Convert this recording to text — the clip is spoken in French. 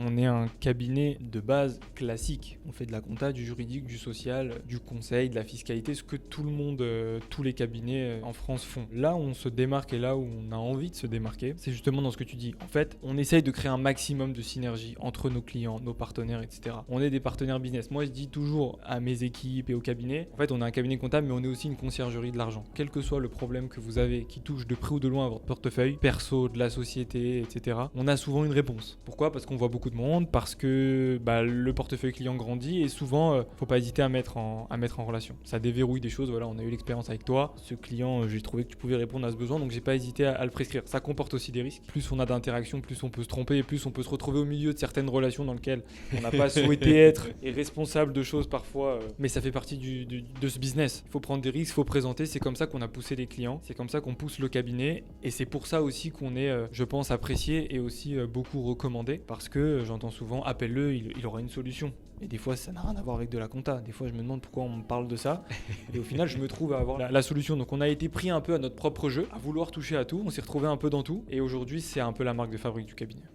on est un cabinet de base classique. On fait de la compta, du juridique, du social, du conseil, de la fiscalité, ce que tout le monde, tous les cabinets en France font. Là où on se démarque et là où on a envie de se démarquer, c'est justement dans ce que tu dis. En fait, on essaye de créer un maximum de synergie entre nos clients, nos partenaires, etc. On est des partenaires business. Moi, je dis toujours à mes équipes et au cabinet, en fait, on est un cabinet comptable, mais on est aussi une conciergerie de l'argent. Quel que soit le problème que vous avez qui touche de près ou de loin à votre portefeuille, perso, de la société, etc., on a souvent une réponse. Pourquoi ? Parce qu'on voit beaucoup de monde, parce que le portefeuille client grandit et souvent, faut pas hésiter à mettre en relation. Ça déverrouille des choses. Voilà, on a eu l'expérience avec toi. Ce client, j'ai trouvé que tu pouvais répondre à ce besoin, donc j'ai pas hésité à le prescrire. Ça comporte aussi des risques. Plus on a d'interactions, plus on peut se tromper et plus on peut se retrouver au milieu de certaines relations dans lesquelles on n'a pas souhaité être et responsable de choses parfois. Mais ça fait partie de ce business. Il faut prendre des risques, il faut présenter. C'est comme ça qu'on a poussé les clients. C'est comme ça qu'on pousse le cabinet. Et c'est pour ça aussi qu'on est, je pense, apprécié et aussi beaucoup recommandé. Parce que j'entends souvent, appelle-le, il aura une solution. Et des fois, ça n'a rien à voir avec de la compta. Des fois, je me demande pourquoi on me parle de ça. Et au final, je me trouve à avoir la solution. Donc, on a été pris un peu à notre propre jeu, à vouloir toucher à tout. On s'est retrouvé un peu dans tout. Et aujourd'hui, c'est un peu la marque de fabrique du cabinet.